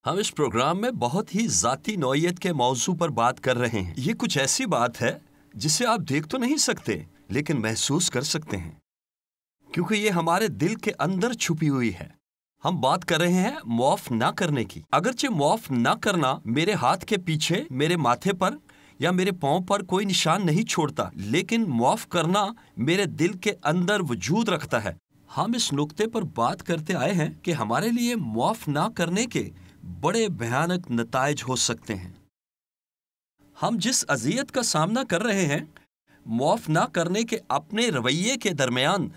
ہم اس پروگرام میں بہت ہی ذاتی نوعیت کے موضوع پر بات کر رہے ہیں۔ یہ کچھ ایسی بات ہے جسے آپ دیکھ تو نہیں سکتے لیکن محسوس کر سکتے ہیں، کیونکہ یہ ہمارے دل کے اندر چھپی ہوئی ہے۔ ہم بات کر رہے ہیں معاف نہ کرنے کی۔ اگرچہ معاف نہ کرنا میرے ہاتھ کے پیچھے، میرے ماتھے پر یا میرے پاؤں پر کوئی نشان نہیں چھوڑتا، لیکن معاف کرنا میرے دل کے اندر وجود رکھتا ہے۔ ہم اس نقطے پر بات کرتے آئے ہیں کہ ہمارے لیے معاف نہ کرنے کے بڑے بھیانک نتائج ہو سکتے ہیں۔ ہم جس اذیت کا سامنا کر رہے ہیں، معاف نہ کرنے کے اپنے رویے کے درمیان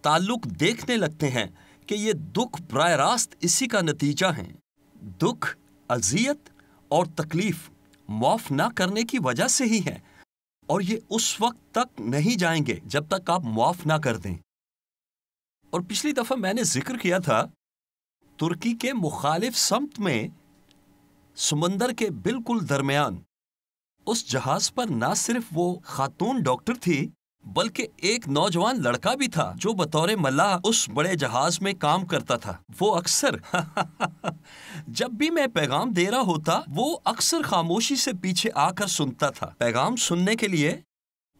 تعلق دیکھنے لگتے ہیں کہ یہ دکھ براہ راست اسی کا نتیجہ ہیں۔ دکھ، اذیت اور تکلیف معاف نہ کرنے کی وجہ سے ہی ہے، اور یہ اس وقت تک نہیں جائیں گے جب تک آپ معاف نہ کر دیں۔ اور پچھلی دفعہ میں نے ذکر کیا تھا، ترکی کے مخالف سمت میں سمندر کے بالکل درمیان اس جہاز پر نہ صرف وہ خاتون ڈاکٹر تھی، بلکہ ایک نوجوان لڑکا بھی تھا جو بطور ملاح اس بڑے جہاز میں کام کرتا تھا۔ وہ اکثر جب بھی میں پیغام دے رہا ہوتا، وہ اکثر خاموشی سے پیچھے آ کر سنتا تھا۔ پیغام سننے کے لیے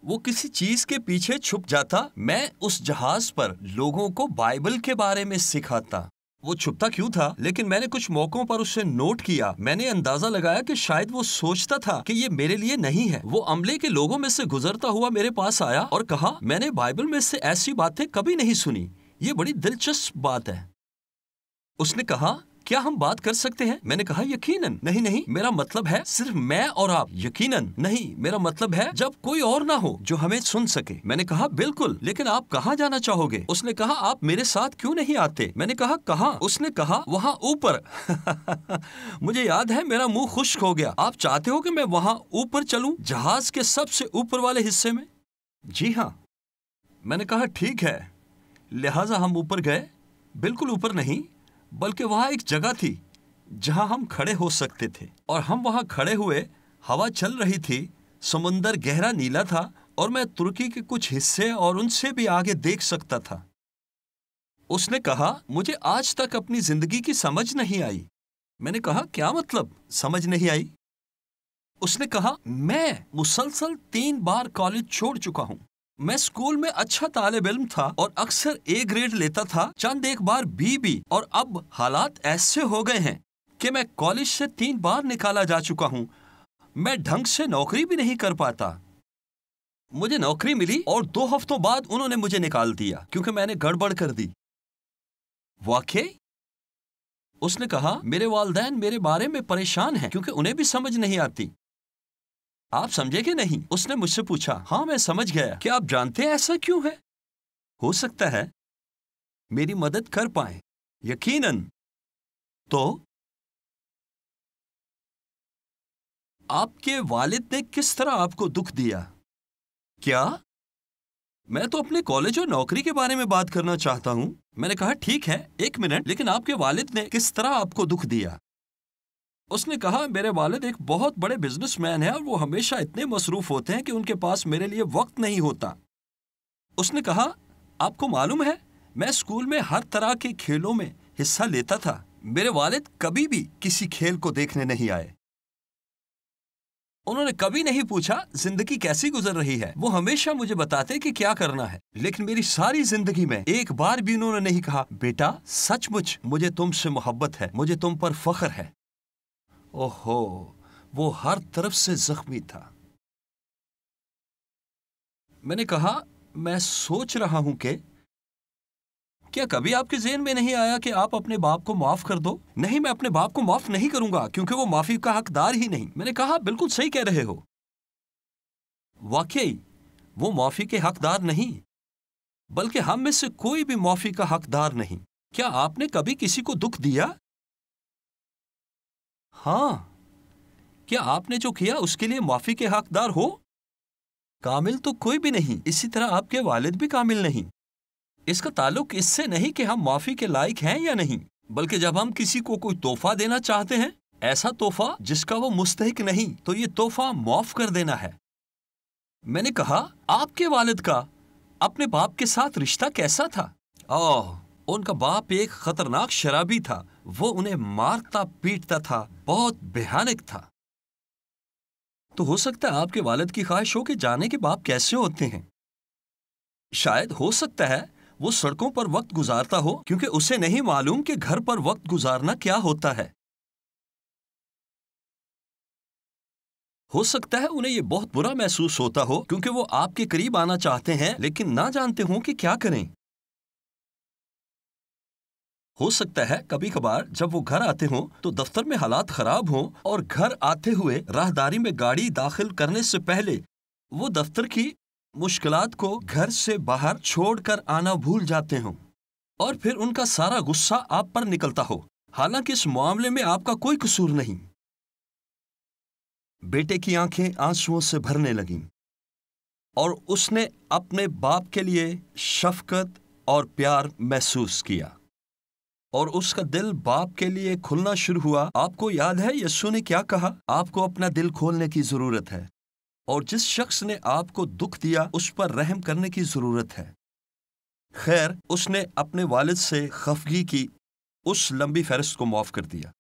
وہ کسی چیز کے پیچھے چھپ جاتا۔ میں اس جہاز پر لوگوں کو بائبل کے بارے میں سکھاتا۔ وہ چھپتا کیوں تھا؟ لیکن میں نے کچھ موقعوں پر اسے نوٹ کیا۔ میں نے اندازہ لگایا کہ شاید وہ سوچتا تھا کہ یہ میرے لیے نہیں ہے۔ وہ عملے کے لوگوں میں سے گزرتا ہوا میرے پاس آیا اور کہا، میں نے بائبل میں سے ایسی باتیں کبھی نہیں سنی، یہ بڑی دلچسپ بات ہے۔ اس نے کہا، کیا ہم بات کر سکتے ہیں؟ میں نے کہا، یقیناً۔ نہیں، میرا مطلب ہے صرف میں اور آپ۔ یقیناً نہیں، میرا مطلب ہے جب کوئی اور نہ ہو جو ہمیں سن سکے۔ میں نے کہا، بالکل، لیکن آپ کہاں جانا چاہو گے؟ اس نے کہا، آپ میرے ساتھ کیوں نہیں آتے؟ میں نے کہا، کہاں؟ اس نے کہا، وہاں اوپر۔ مجھے یاد ہے میرا منہ خشک ہو گیا۔ آپ چاہتے ہو کہ میں وہاں اوپر چلوں، جہاز کے سب سے اوپر والے حصے میں؟ جی ہاں۔ میں نے کہا، ٹھیک ہے۔ لہٰذا ہم اوپر گئے۔ بالکل اوپر نہیں، بلکہ وہاں ایک جگہ تھی جہاں ہم کھڑے ہو سکتے تھے، اور ہم وہاں کھڑے ہوئے۔ ہوا چل رہی تھی، سمندر گہرا نیلا تھا، اور میں ترکی کے کچھ حصے اور ان سے بھی آگے دیکھ سکتا تھا۔ اس نے کہا، مجھے آج تک اپنی زندگی کی سمجھ نہیں آئی۔ میں نے کہا، کیا مطلب سمجھ نہیں آئی؟ اس نے کہا، میں مسلسل 3 بار کالج چھوڑ چکا ہوں۔ میں اسکول میں اچھا طالب علم تھا اور اکثر A گریڈ لیتا تھا، چند ایک بار B بھی، اور اب حالات ایسے ہو گئے ہیں کہ میں کالج سے 3 بار نکالا جا چکا ہوں۔ میں ڈھنگ سے نوکری بھی نہیں کر پاتا۔ مجھے نوکری ملی اور 2 ہفتوں بعد انہوں نے مجھے نکال دیا کیونکہ میں نے گڑبڑ کر دی۔ واقعی؟ اس نے کہا، میرے والدین میرے بارے میں پریشان ہیں کیونکہ انہیں بھی سمجھ نہیں آتی۔ آپ سمجھے کہ نہیں؟ اس نے مجھ سے پوچھا۔ ہاں، میں سمجھ گیا۔ کیا آپ جانتے ہیں ایسا کیوں ہے؟ ہو سکتا ہے میری مدد کر پائیں۔ یقیناً۔ تو آپ کے والد نے کس طرح آپ کو دکھ دیا؟ کیا؟ میں تو اپنے کالج اور نوکری کے بارے میں بات کرنا چاہتا ہوں۔ میں نے کہا، ٹھیک ہے، 1 منٹ، لیکن آپ کے والد نے کس طرح آپ کو دکھ دیا؟ اس نے کہا، میرے والد ایک بہت بڑے بزنس مین ہیں اور وہ ہمیشہ اتنے مصروف ہوتے ہیں کہ ان کے پاس میرے لیے وقت نہیں ہوتا۔ اس نے کہا، آپ کو معلوم ہے، میں اسکول میں ہر طرح کے کھیلوں میں حصہ لیتا تھا۔ میرے والد کبھی بھی کسی کھیل کو دیکھنے نہیں آئے۔ انہوں نے کبھی نہیں پوچھا زندگی کیسی گزر رہی ہے۔ وہ ہمیشہ مجھے بتاتے کہ کیا کرنا ہے، لیکن میری ساری زندگی میں ایک بار بھی انہوں نے نہیں کہا، بیٹا، سچ مچ مجھے تم سے محبت ہے، مجھے تم پر فخر ہے۔ اوہو، وہ ہر طرف سے زخمی تھا۔ میں نے کہا، میں سوچ رہا ہوں کہ کیا کبھی آپ کے ذہن میں نہیں آیا کہ آپ اپنے باپ کو معاف کر دو؟ نہیں، میں اپنے باپ کو معاف نہیں کروں گا کیونکہ وہ معافی کا حقدار ہی نہیں۔ میں نے کہا، بالکل صحیح کہہ رہے ہو۔ واقعی وہ معافی کے حقدار نہیں، بلکہ ہم میں سے کوئی بھی معافی کا حقدار نہیں۔ کیا آپ نے کبھی کسی کو دکھ دیا؟ ہاں۔ کیا آپ نے جو کیا اس کے لیے معافی کے حقدار ہو؟ کامل تو کوئی بھی نہیں، اسی طرح آپ کے والد بھی کامل نہیں۔ اس کا تعلق اس سے نہیں کہ ہم معافی کے لائق ہیں یا نہیں، بلکہ جب ہم کسی کو کوئی تحفہ دینا چاہتے ہیں، ایسا تحفہ جس کا وہ مستحق نہیں، تو یہ تحفہ معاف کر دینا ہے۔ میں نے کہا، آپ کے والد کا اپنے باپ کے ساتھ رشتہ کیسا تھا؟ اوہ، ان کا باپ ایک خطرناک شرابی تھا، وہ انہیں مارتا پیٹتا تھا، بہت بھیانک تھا۔ تو ہو سکتا ہے آپ کے والد کی خواہش ہو کہ جانے کے باپ کیسے ہوتے ہیں۔ شاید ہو سکتا ہے وہ سڑکوں پر وقت گزارتا ہو کیونکہ اسے نہیں معلوم کہ گھر پر وقت گزارنا کیا ہوتا ہے۔ ہو سکتا ہے انہیں یہ بہت برا محسوس ہوتا ہو کیونکہ وہ آپ کے قریب آنا چاہتے ہیں لیکن نہ جانتے ہوں کہ کیا کریں۔ ہو سکتا ہے کبھی کبھار جب وہ گھر آتے ہوں تو دفتر میں حالات خراب ہوں اور گھر آتے ہوئے راہداری میں گاڑی داخل کرنے سے پہلے وہ دفتر کی مشکلات کو گھر سے باہر چھوڑ کر آنا بھول جاتے ہوں اور پھر ان کا سارا غصہ آپ پر نکلتا ہو، حالانکہ اس معاملے میں آپ کا کوئی قصور نہیں۔ بیٹے کی آنکھیں آنسوؤں سے بھرنے لگیں اور اس نے اپنے باپ کے لیے شفقت اور پیار محسوس کیا اور اس کا دل باپ کے لیے کھلنا شروع ہوا۔ آپ کو یاد ہے یسوع نے کیا کہا؟ آپ کو اپنا دل کھولنے کی ضرورت ہے اور جس شخص نے آپ کو دکھ دیا اس پر رحم کرنے کی ضرورت ہے۔ خیر، اس نے اپنے والد سے خفگی کی اس لمبی فہرست کو معاف کر دیا،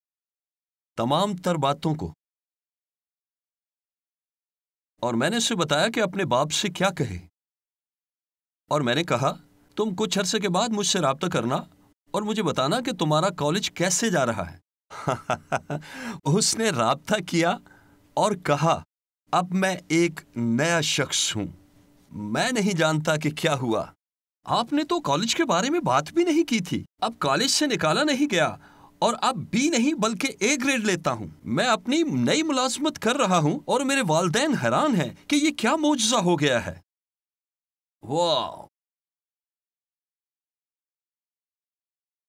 تمام تر باتوں کو، اور میں نے اسے بتایا کہ اپنے باپ سے کیا کہے، اور میں نے کہا تم کچھ عرصے کے بعد مجھ سے رابطہ کرنا اور مجھے بتانا کہ تمہارا کالج کیسے جا رہا ہے۔ اس نے رابطہ کیا اور کہا اب میں ایک نیا شخص ہوں، میں نہیں جانتا کہ کیا ہوا۔ آپ نے تو کالج کے بارے میں بات بھی نہیں کی تھی، اب کالج سے نکالا نہیں گیا اور اب بھی نہیں بلکہ اے گریڈ لیتا ہوں، میں اپنی نئی ملازمت کر رہا ہوں اور میرے والدین حیران ہیں کہ یہ کیا معجزہ ہو گیا ہے۔ واہ!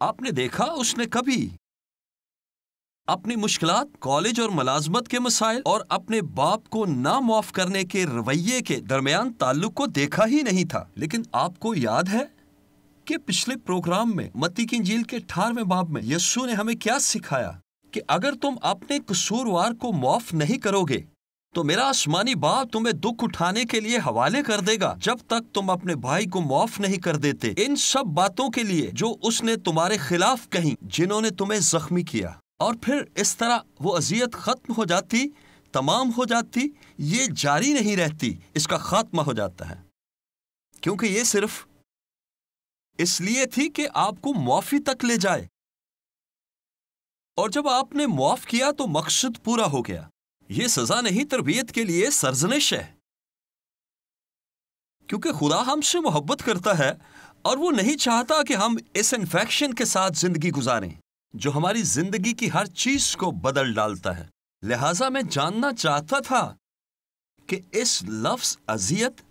آپ نے دیکھا اس نے کبھی اپنی مشکلات، کالج اور ملازمت کے مسائل اور اپنے باپ کو نہ معاف کرنے کے رویے کے درمیان تعلق کو دیکھا ہی نہیں تھا۔ لیکن آپ کو یاد ہے کہ پچھلے پروگرام میں متی کی انجیل کے 18ویں باب میں یسوع نے ہمیں کیا سکھایا کہ اگر تم اپنے قصوروار کو معاف نہیں کرو گے تو میرا آسمانی باپ تمہیں دکھ اٹھانے کے لیے حوالے کر دے گا جب تک تم اپنے بھائی کو معاف نہیں کر دیتے ان سب باتوں کے لیے جو اس نے تمہارے خلاف کہیں جنہوں نے تمہیں زخمی کیا۔ اور پھر اس طرح وہ اذیت ختم ہو جاتی، تمام ہو جاتی، یہ جاری نہیں رہتی، اس کا خاتمہ ہو جاتا ہے، کیونکہ یہ صرف اس لیے تھی کہ آپ کو معافی تک لے جائے، اور جب آپ نے معاف کیا تو مقصد پورا ہو گیا۔ یہ سزا نہیں، تربیت کے لیے سرزنش ہے، کیونکہ خدا ہم سے محبت کرتا ہے اور وہ نہیں چاہتا کہ ہم اس انفیکشن کے ساتھ زندگی گزاریں جو ہماری زندگی کی ہر چیز کو بدل ڈالتا ہے۔ لہٰذا میں جاننا چاہتا تھا کہ اس لفظ اذیت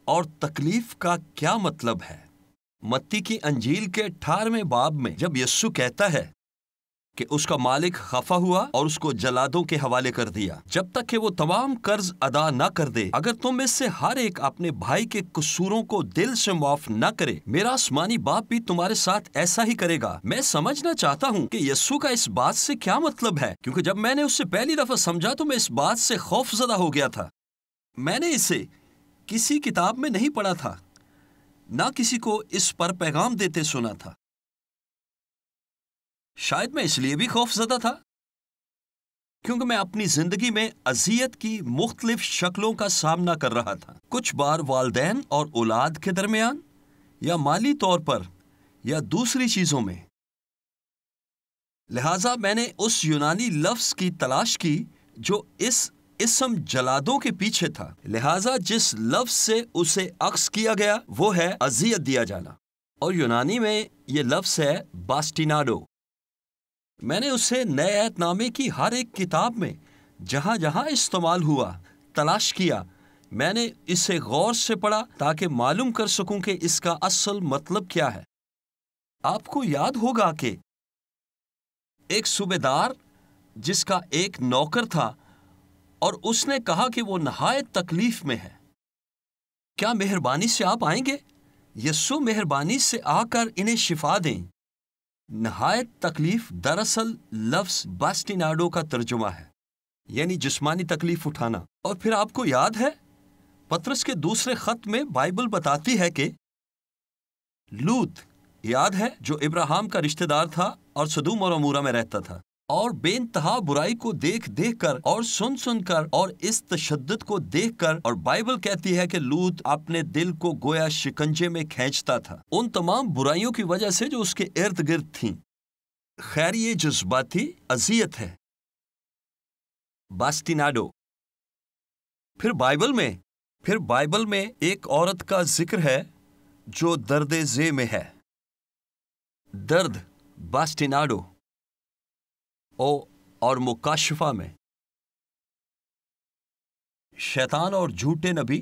اور تکلیف کا کیا مطلب ہے۔ متی کی انجیل کے 18ویں باب میں جب یسوع کہتا ہے کہ اس کا مالک خفا ہوا اور اس کو جلادوں کے حوالے کر دیا جب تک کہ وہ تمام قرض ادا نہ کر دے، اگر تم میں سے ہر ایک اپنے بھائی کے قصوروں کو دل سے معاف نہ کرے، میرا آسمانی باپ بھی تمہارے ساتھ ایسا ہی کرے گا۔ میں سمجھنا چاہتا ہوں کہ یسوع کا اس بات سے کیا مطلب ہے، کیونکہ جب میں نے اسے پہلی دفعہ سمجھا تو میں اس بات سے خوف زدہ ہو گیا تھا۔ میں نے اسے کسی کتاب میں نہیں پڑھا تھا، نہ کسی کو اس پر پیغام دیتے سنا تھا۔ شاید میں اس لیے بھی خوف زدہ تھا کیونکہ میں اپنی زندگی میں اذیت کی مختلف شکلوں کا سامنا کر رہا تھا، کچھ بار والدین اور اولاد کے درمیان، یا مالی طور پر، یا دوسری چیزوں میں۔ لہٰذا میں نے اس یونانی لفظ کی تلاش کی جو اس اسم جلادوں کے پیچھے تھا، لہٰذا جس لفظ سے اسے عکس کیا گیا وہ ہے اذیت دیا جانا، اور یونانی میں یہ لفظ ہے باسٹیناڈو۔ میں نے اسے نئے عہد نامے کی ہر ایک کتاب میں جہاں جہاں استعمال ہوا تلاش کیا، میں نے اسے غور سے پڑھا تاکہ معلوم کر سکوں کہ اس کا اصل مطلب کیا ہے۔ آپ کو یاد ہوگا کہ ایک صوبیدار جس کا ایک نوکر تھا اور اس نے کہا کہ وہ نہایت تکلیف میں ہے، کیا مہربانی سے آپ آئیں گے؟ یسوع مہربانی سے آ کر انہیں شفا دیں۔ نہایت تکلیف دراصل لفظ باسٹیناڈو کا ترجمہ ہے، یعنی جسمانی تکلیف اٹھانا۔ اور پھر آپ کو یاد ہے پطرس کے دوسرے خط میں بائبل بتاتی ہے کہ لوط یاد ہے جو ابراہیم کا رشتہ دار تھا اور سدوم اور عمورہ میں رہتا تھا، اور بے انتہا برائی کو دیکھ دیکھ کر اور سن کر اور اس تشدد کو دیکھ کر، اور بائبل کہتی ہے کہ لوط اپنے دل کو گویا شکنجے میں کھینچتا تھا ان تمام برائیوں کی وجہ سے جو اس کے ارد گرد تھیں۔ خیر یہ جذباتی اذیت ہے، باسٹیناڈو۔ پھر بائبل میں ایک عورت کا ذکر ہے جو درد ذے میں ہے، درد باسٹیناڈو، اور مکاشفہ میں شیطان اور جھوٹے نبی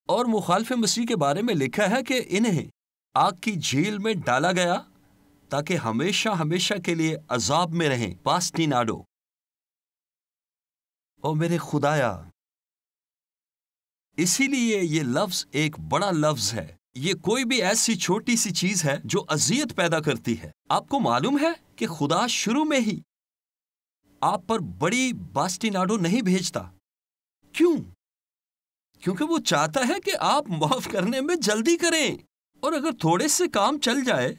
اور مخالف مسیح کے بارے میں لکھا ہے کہ انہیں آگ کی جھیل میں ڈالا گیا تاکہ ہمیشہ کے لیے عذاب میں رہیں، باسٹیناڈو۔ او میرے خدایا، اسی لیے یہ لفظ ایک بڑا لفظ ہے۔ یہ کوئی بھی ایسی چھوٹی سی چیز ہے جو اذیت پیدا کرتی ہے۔ آپ کو معلوم ہے کہ خدا شروع میں ہی آپ پر بڑی باسٹیناڈو نہیں بھیجتا۔ کیوں؟ کیونکہ وہ چاہتا ہے کہ آپ معاف کرنے میں جلدی کریں، اور اگر تھوڑے سے کام چل جائے،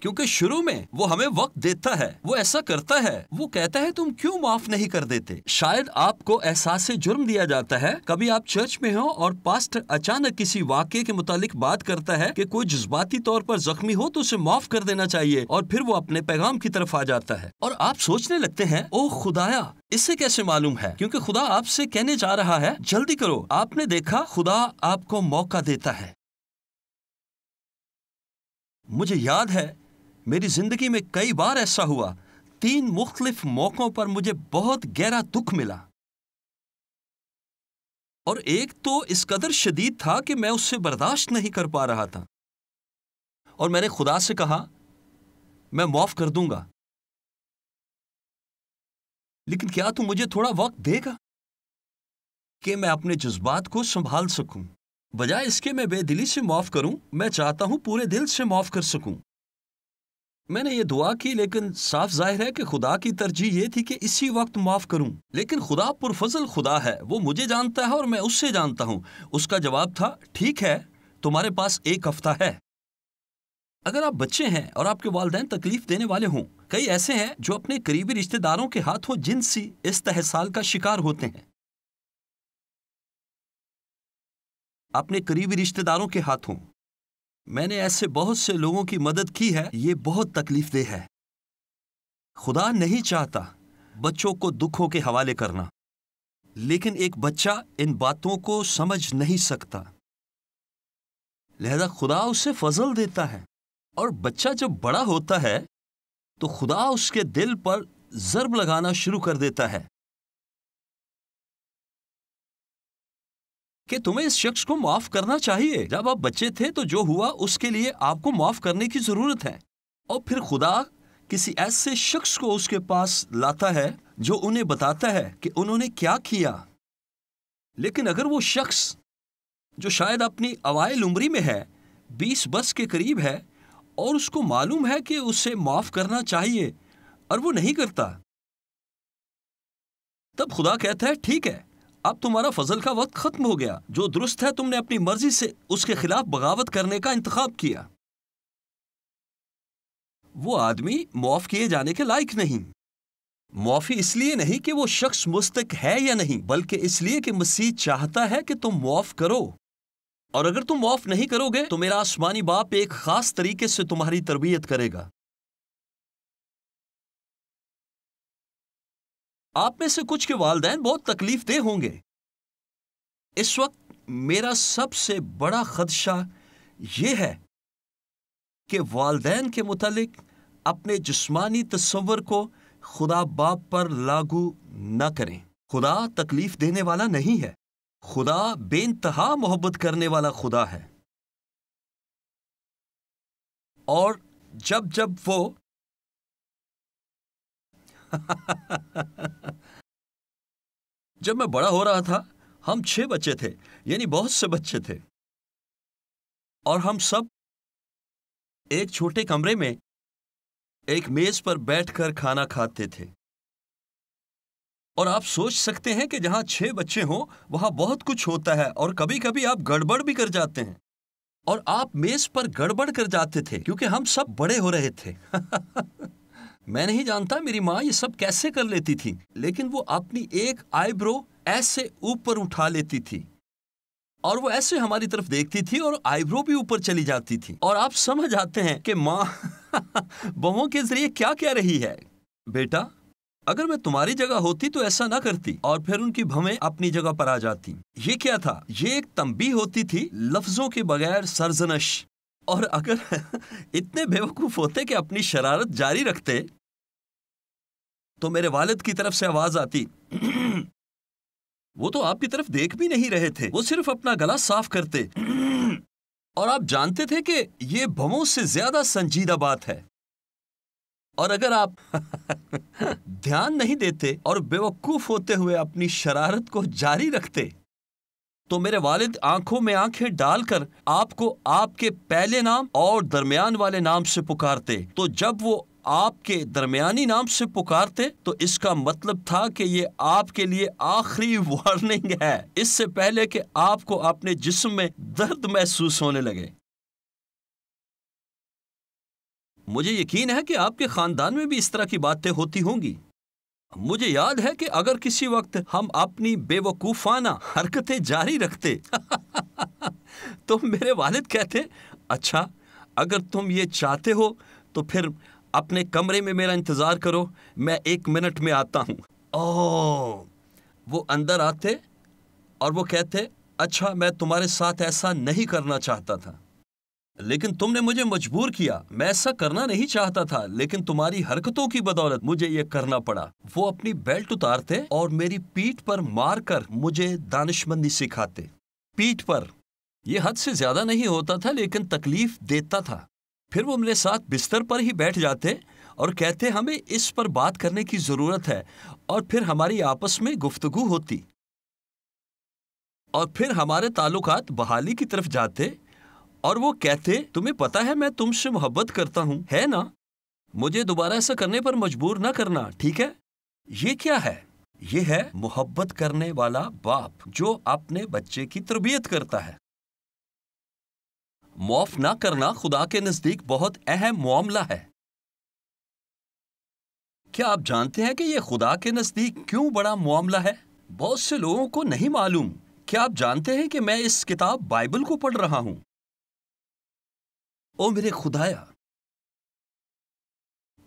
کیونکہ شروع میں وہ ہمیں وقت دیتا ہے، وہ ایسا کرتا ہے، وہ کہتا ہے تم کیوں معاف نہیں کر دیتے؟ شاید آپ کو احساس جرم دیا جاتا ہے، کبھی آپ چرچ میں ہو اور پاسٹر اچانک کسی واقعے کے متعلق بات کرتا ہے کہ کوئی جذباتی طور پر زخمی ہو تو اسے معاف کر دینا چاہیے، اور پھر وہ اپنے پیغام کی طرف آ جاتا ہے، اور آپ سوچنے لگتے ہیں اوہ خدایا، اسے کیسے معلوم ہے؟ کیونکہ خدا آپ سے کہنے جا رہا ہے جلدی کرو۔ آپ نے دیکھا خدا آپ کو موقع دیتا ہے۔ مجھے یاد ہے میری زندگی میں کئی بار ایسا ہوا، 3 مختلف موقعوں پر مجھے بہت گہرا دکھ ملا، اور ایک تو اس قدر شدید تھا کہ میں اس سے برداشت نہیں کر پا رہا تھا، اور میں نے خدا سے کہا میں معاف کر دوں گا، لیکن کیا تو مجھے تھوڑا وقت دے گا کہ میں اپنے جذبات کو سنبھال سکوں؟ بجائے اس کے میں بے دلی سے معاف کروں، میں چاہتا ہوں پورے دل سے معاف کر سکوں۔ میں نے یہ دعا کی، لیکن صاف ظاہر ہے کہ خدا کی ترجیح یہ تھی کہ اسی وقت معاف کروں، لیکن خدا پرفضل خدا ہے، وہ مجھے جانتا ہے اور میں اس سے جانتا ہوں۔ اس کا جواب تھا ٹھیک ہے، تمہارے پاس 1 ہفتہ ہے۔ اگر آپ بچے ہیں اور آپ کے والدین تکلیف دینے والے ہوں، کئی ایسے ہیں جو اپنے قریبی رشتہ داروں کے ہاتھوں جنسی استحصال کا شکار ہوتے ہیں، اپنے قریبی رشتہ داروں کے ہاتھوں۔ میں نے ایسے بہت سے لوگوں کی مدد کی ہے، یہ بہت تکلیف دہ ہے۔ خدا نہیں چاہتا بچوں کو دکھوں کے حوالے کرنا، لیکن ایک بچہ ان باتوں کو سمجھ نہیں سکتا، لہذا خدا اسے فضل دیتا ہے، اور بچہ جب بڑا ہوتا ہے تو خدا اس کے دل پر ضرب لگانا شروع کر دیتا ہے کہ تمہیں اس شخص کو معاف کرنا چاہیے۔ جب آپ بچے تھے تو جو ہوا اس کے لیے آپ کو معاف کرنے کی ضرورت ہے، اور پھر خدا کسی ایسے شخص کو اس کے پاس لاتا ہے جو انہیں بتاتا ہے کہ انہوں نے کیا کیا۔ لیکن اگر وہ شخص جو شاید اپنی اوائل عمری میں ہے، 20 برس کے قریب ہے، اور اس کو معلوم ہے کہ اسے معاف کرنا چاہیے اور وہ نہیں کرتا، تب خدا کہتا ہے ٹھیک ہے، اب تمہارا فضل کا وقت ختم ہو گیا، جو درست ہے تم نے اپنی مرضی سے اس کے خلاف بغاوت کرنے کا انتخاب کیا۔ وہ آدمی معاف کیے جانے کے لائق نہیں۔ معافی اس لیے نہیں کہ وہ شخص مستحق ہے یا نہیں، بلکہ اس لیے کہ مسیح چاہتا ہے کہ تم معاف کرو، اور اگر تم معاف نہیں کرو گے تو میرا آسمانی باپ ایک خاص طریقے سے تمہاری تربیت کرے گا۔ آپ میں سے کچھ کے والدین بہت تکلیف دہ ہوں گے۔ اس وقت میرا سب سے بڑا خدشہ یہ ہے کہ والدین کے متعلق اپنے جسمانی تصور کو خدا باپ پر لاگو نہ کریں۔ خدا تکلیف دینے والا نہیں ہے، خدا بے انتہا محبت کرنے والا خدا ہے، اور جب وہ جب میں بڑا ہو رہا تھا، ہم 6 بچے تھے، یعنی بہت سے بچے تھے، اور ہم سب ایک چھوٹے کمرے میں ایک میز پر بیٹھ کر کھانا کھاتے تھے، اور آپ سوچ سکتے ہیں کہ جہاں 6 بچے ہوں وہاں بہت کچھ ہوتا ہے، اور کبھی کبھی آپ گڑبڑ بھی کر جاتے ہیں، اور آپ میز پر گڑبڑ کر جاتے تھے کیونکہ ہم سب بڑے ہو رہے تھے۔ میں نہیں جانتا میری ماں یہ سب کیسے کر لیتی تھی، لیکن وہ اپنی ایک آئی برو ایسے اوپر اٹھا لیتی تھی اور وہ ایسے ہماری طرف دیکھتی تھی اور آئی برو بھی اوپر چلی جاتی تھی، اور آپ سمجھ آتے ہیں کہ ماں بہووں کے ذریعے کیا کہہ رہی ہے۔ بیٹا، اگر میں تمہاری جگہ ہوتی تو ایسا نہ کرتی، اور پھر ان کی بھویں اپنی جگہ پر آ جاتی۔ یہ کیا تھا؟ یہ ایک تنبیہ ہوتی تھی، لفظوں کے بغیر سرزنش۔ اور اگر اتنے بیوقوف ہوتے کہ اپنی شرارت جاری رکھتے تو میرے والد کی طرف سے آواز آتی، وہ تو آپ کی طرف دیکھ بھی نہیں رہے تھے، وہ صرف اپنا گلا صاف کرتے۔ اور آپ جانتے تھے کہ یہ بھووں سے زیادہ سنجیدہ بات ہے، اور اگر آپ دھیان نہیں دیتے اور بیوقوف ہوتے ہوئے اپنی شرارت کو جاری رکھتے تو میرے والد آنکھوں میں آنکھیں ڈال کر آپ کو آپ کے پہلے نام اور درمیان والے نام سے پکارتے۔ تو جب وہ آپ کے درمیانی نام سے پکارتے تو اس کا مطلب تھا کہ یہ آپ کے لیے آخری وارننگ ہے، اس سے پہلے کہ آپ کو اپنے جسم میں درد محسوس ہونے لگے۔ مجھے یقین ہے کہ آپ کے خاندان میں بھی اس طرح کی باتیں ہوتی ہوں گی۔ مجھے یاد ہے کہ اگر کسی وقت ہم اپنی بے وقوفانہ حرکتیں جاری رکھتے تو میرے والد کہتے، اچھا اگر تم یہ چاہتے ہو تو پھر اپنے کمرے میں میرا انتظار کرو، میں 1 منٹ میں آتا ہوں۔ وہ اندر آتے اور وہ کہتے، اچھا میں تمہارے ساتھ ایسا نہیں کرنا چاہتا تھا، لیکن تم نے مجھے مجبور کیا، میں ایسا کرنا نہیں چاہتا تھا، لیکن تمہاری حرکتوں کی بدولت مجھے یہ کرنا پڑا۔ وہ اپنی بیلٹ اتارتے اور میری پیٹھ پر مار کر مجھے دانشمندی سکھاتے۔ پیٹھ پر، یہ حد سے زیادہ نہیں ہوتا تھا لیکن تکلیف دیتا تھا۔ پھر وہ میرے ساتھ بستر پر ہی بیٹھ جاتے اور کہتے، ہمیں اس پر بات کرنے کی ضرورت ہے، اور پھر ہماری آپس میں گفتگو ہوتی اور پھر ہمارے تعلقات بحالی کی طرف جاتے، اور وہ کہتے، تمہیں پتا ہے میں تم سے محبت کرتا ہوں، ہے نا؟ مجھے دوبارہ ایسا کرنے پر مجبور نہ کرنا، ٹھیک ہے؟ یہ کیا ہے؟ یہ ہے محبت کرنے والا باپ جو اپنے بچے کی تربیت کرتا ہے۔ معاف نہ کرنا خدا کے نزدیک بہت اہم معاملہ ہے۔ کیا آپ جانتے ہیں کہ یہ خدا کے نزدیک کیوں بڑا معاملہ ہے؟ بہت سے لوگوں کو نہیں معلوم۔ کیا آپ جانتے ہیں کہ میں اس کتاب بائبل کو پڑھ رہا ہوں؟ او میرے خدایا،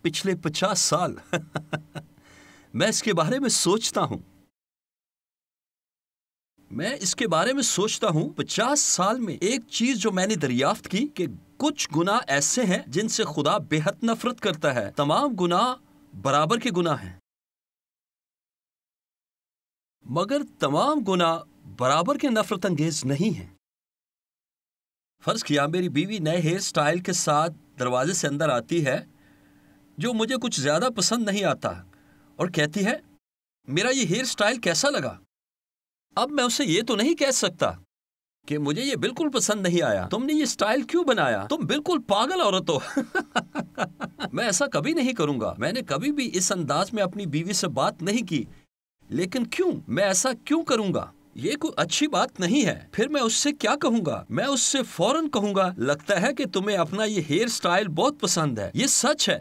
پچھلے 50 سال میں اس کے بارے میں سوچتا ہوں۔ میں اس کے بارے میں سوچتا ہوں 50 سال میں ایک چیز جو میں نے دریافت کی کہ کچھ گناہ ایسے ہیں جن سے خدا بے حد نفرت کرتا ہے۔ تمام گناہ برابر کے گناہ ہیں، مگر تمام گناہ برابر کے نفرت انگیز نہیں ہیں۔ فرض کیا میری بیوی نئے ہیئر سٹائل کے ساتھ دروازے سے اندر آتی ہے جو مجھے کچھ زیادہ پسند نہیں آتا، اور کہتی ہے، میرا یہ ہیئر سٹائل کیسا لگا؟ اب میں اسے یہ تو نہیں کہہ سکتا کہ مجھے یہ بالکل پسند نہیں آیا، تم نے یہ سٹائل کیوں بنایا، تم بالکل پاگل عورت ہو۔ میں ایسا کبھی نہیں کروں گا، میں نے کبھی بھی اس انداز میں اپنی بیوی سے بات نہیں کی، لیکن کیوں؟ میں ایسا کیوں کروں گا؟ یہ کوئی اچھی بات نہیں ہے۔ پھر میں اس سے کیا کہوں گا؟ میں اس سے فوراً کہوں گا، لگتا ہے کہ تمہیں اپنا یہ ہیئر سٹائل بہت پسند ہے، یہ سچ ہے۔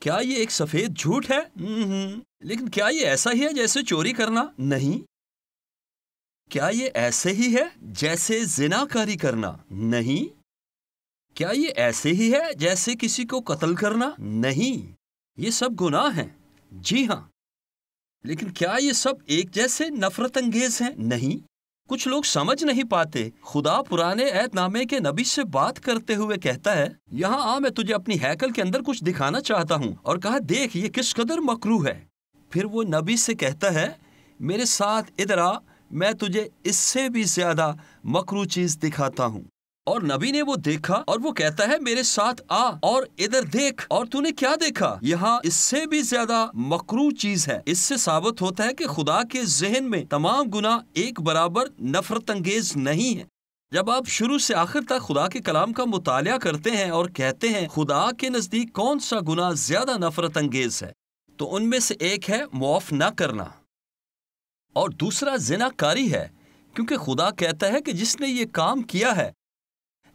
کیا یہ ایک سفید جھوٹ ہے؟ لیکن کیا یہ ایسا ہی ہے جیسے چوری کرنا؟ نہیں۔ کیا یہ ایسے ہی ہے جیسے زنا کاری کرنا؟ نہیں۔ کیا یہ ایسے ہی ہے جیسے کسی کو قتل کرنا؟ نہیں۔ یہ سب گناہ ہیں، جی ہاں، لیکن کیا یہ سب ایک جیسے نفرت انگیز ہیں؟ نہیں۔ کچھ لوگ سمجھ نہیں پاتے۔ خدا پرانے عہد نامے کے نبی سے بات کرتے ہوئے کہتا ہے، یہاں آ، میں تجھے اپنی ہیکل کے اندر کچھ دکھانا چاہتا ہوں، اور کہا، دیکھ یہ کس قدر مکروہ ہے۔ پھر وہ نبی سے کہتا ہے، میرے ساتھ ادھر آ، میں تجھے اس سے بھی زیادہ مکروہ چیز دکھاتا ہوں۔ اور نبی نے وہ دیکھا اور وہ کہتا ہے، میرے ساتھ آ اور ادھر دیکھ، اور تو نے کیا دیکھا؟ یہاں اس سے بھی زیادہ مکروہ چیز ہے۔ اس سے ثابت ہوتا ہے کہ خدا کے ذہن میں تمام گناہ ایک برابر نفرت انگیز نہیں ہیں۔ جب آپ شروع سے آخر تک خدا کے کلام کا مطالعہ کرتے ہیں اور کہتے ہیں خدا کے نزدیک کون سا گناہ زیادہ نفرت انگیز ہے، تو ان میں سے ایک ہے معاف نہ کرنا، اور دوسرا زنا کاری ہے، کیونکہ خدا کہتا ہے کہ جس نے یہ کام کیا ہے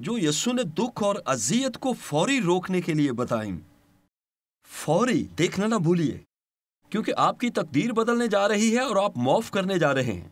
جو یسوع نے دکھ اور اذیت کو فوری روکنے کے لیے بتائیں۔ فوری دیکھنا نہ بھولیے، کیونکہ آپ کی تقدیر بدلنے جا رہی ہے اور آپ معاف کرنے جا رہے ہیں۔